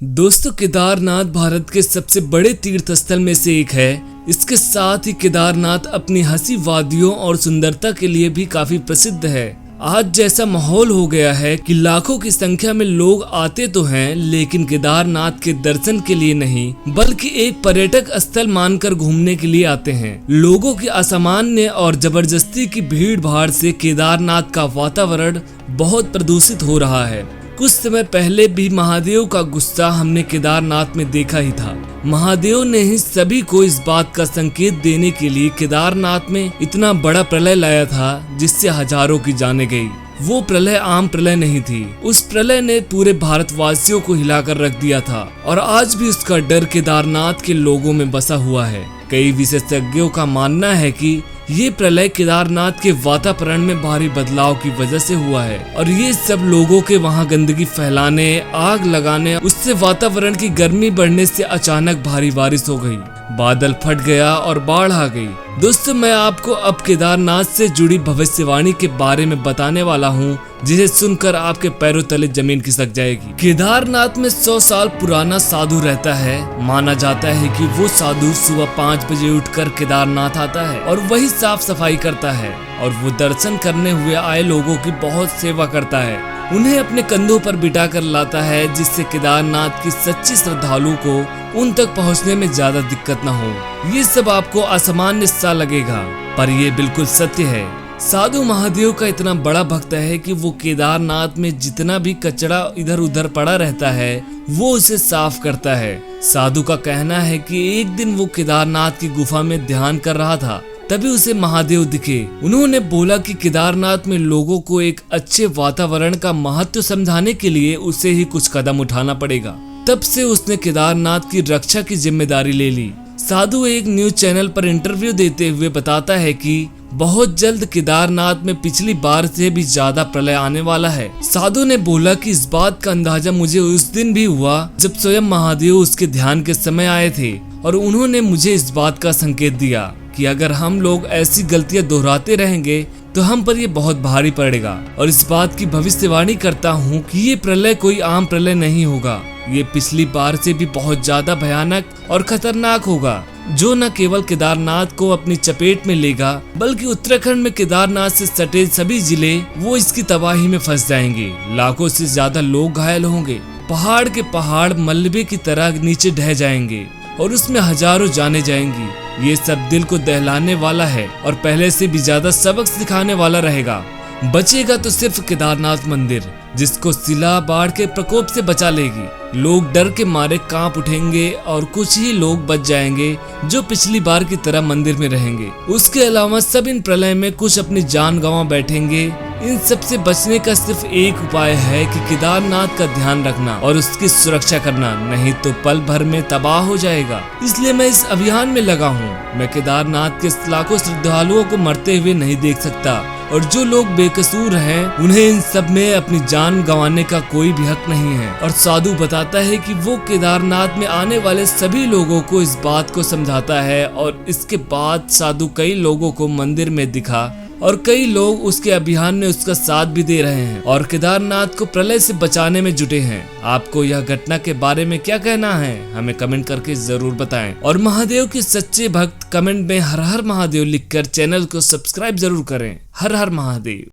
दोस्तों, केदारनाथ भारत के सबसे बड़े तीर्थ स्थल में से एक है। इसके साथ ही केदारनाथ अपनी हंसी वादियों और सुंदरता के लिए भी काफी प्रसिद्ध है। आज जैसा माहौल हो गया है कि लाखों की संख्या में लोग आते तो हैं, लेकिन केदारनाथ के दर्शन के लिए नहीं बल्कि एक पर्यटक स्थल मानकर घूमने के लिए आते हैं। लोगों की असामान्य और जबरदस्ती की भीड़ भाड़ से केदारनाथ का वातावरण बहुत प्रदूषित हो रहा है। कुछ समय पहले भी महादेव का गुस्सा हमने केदारनाथ में देखा ही था। महादेव ने ही सभी को इस बात का संकेत देने के लिए केदारनाथ में इतना बड़ा प्रलय लाया था, जिससे हजारों की जानें गई। वो प्रलय आम प्रलय नहीं थी। उस प्रलय ने पूरे भारतवासियों को हिलाकर रख दिया था और आज भी उसका डर केदारनाथ के लोगों में बसा हुआ है। कई विशेषज्ञों का मानना है कि ये प्रलय केदारनाथ के वातावरण में भारी बदलाव की वजह से हुआ है और ये सब लोगों के वहाँ गंदगी फैलाने, आग लगाने, उससे वातावरण की गर्मी बढ़ने से अचानक भारी बारिश हो गई, बादल फट गया और बाढ़ आ गई। दोस्तों, मैं आपको अब केदारनाथ से जुड़ी भविष्यवाणी के बारे में बताने वाला हूँ, जिसे सुनकर आपके पैरों तले जमीन खिसक जाएगी। केदारनाथ में 100 साल पुराना साधु रहता है। माना जाता है कि वो साधु सुबह 5 बजे उठकर केदारनाथ आता है और वही साफ सफाई करता है और वो दर्शन करने हुए आए लोगों की बहुत सेवा करता है। उन्हें अपने कंधों पर बिठा कर लाता है, जिससे केदारनाथ की सच्ची श्रद्धालुओं को उन तक पहुंचने में ज्यादा दिक्कत न हो। ये सब आपको असामान्य सा लगेगा, पर ये बिल्कुल सत्य है। साधु महादेव का इतना बड़ा भक्त है कि वो केदारनाथ में जितना भी कचरा इधर उधर पड़ा रहता है वो उसे साफ करता है। साधु का कहना है कि एक दिन वो केदारनाथ की गुफा में ध्यान कर रहा था, तभी उसे महादेव दिखे। उन्होंने बोला कि केदारनाथ में लोगों को एक अच्छे वातावरण का महत्व समझाने के लिए उसे ही कुछ कदम उठाना पड़ेगा। तब से उसने केदारनाथ की रक्षा की जिम्मेदारी ले ली। साधु एक न्यूज चैनल पर इंटरव्यू देते हुए बताता है कि बहुत जल्द केदारनाथ में पिछली बार से भी ज्यादा प्रलय आने वाला है। साधु ने बोला कि इस बात का अंदाजा मुझे उस दिन भी हुआ जब स्वयं महादेव उसके ध्यान के समय आए थे और उन्होंने मुझे इस बात का संकेत दिया कि अगर हम लोग ऐसी गलतियां दोहराते रहेंगे तो हम पर ये बहुत भारी पड़ेगा। और इस बात की भविष्यवाणी करता हूँ कि ये प्रलय कोई आम प्रलय नहीं होगा। ये पिछली बार से भी बहुत ज्यादा भयानक और खतरनाक होगा, जो न केवल केदारनाथ को अपनी चपेट में लेगा बल्कि उत्तराखंड में केदारनाथ से सटे सभी जिले वो इसकी तबाही में फंस जाएंगे। लाखों से ज्यादा लोग घायल होंगे। पहाड़ के पहाड़ मलबे की तरह नीचे ढह जाएंगे और उसमें हजारों जाने जाएंगी। ये सब दिल को दहलाने वाला है और पहले से भी ज्यादा सबक सिखाने वाला रहेगा। बचेगा तो सिर्फ केदारनाथ मंदिर, जिसको सिला बाढ़ के प्रकोप से बचा लेगी। लोग डर के मारे कांप उठेंगे और कुछ ही लोग बच जाएंगे जो पिछली बार की तरह मंदिर में रहेंगे। उसके अलावा सब इन प्रलय में कुछ अपनी जान गंवा बैठेंगे। इन सब से बचने का सिर्फ एक उपाय है कि केदारनाथ का ध्यान रखना और उसकी सुरक्षा करना, नहीं तो पल भर में तबाह हो जाएगा। इसलिए मैं इस अभियान में लगा हूँ। मैं केदारनाथ के लाखों श्रद्धालुओं को मरते हुए नहीं देख सकता और जो लोग बेकसूर हैं उन्हें इन सब में अपनी जान गंवाने का कोई भी हक नहीं है। और साधु बताता है कि वो केदारनाथ में आने वाले सभी लोगों को इस बात को समझाता है और इसके बाद साधु कई लोगों को मंदिर में दिखा और कई लोग उसके अभियान में उसका साथ भी दे रहे हैं और केदारनाथ को प्रलय से बचाने में जुटे हैं। आपको यह घटना के बारे में क्या कहना है, हमें कमेंट करके जरूर बताएं। और महादेव के सच्चे भक्त कमेंट में हर हर महादेव लिखकर चैनल को सब्सक्राइब जरूर करें। हर हर महादेव।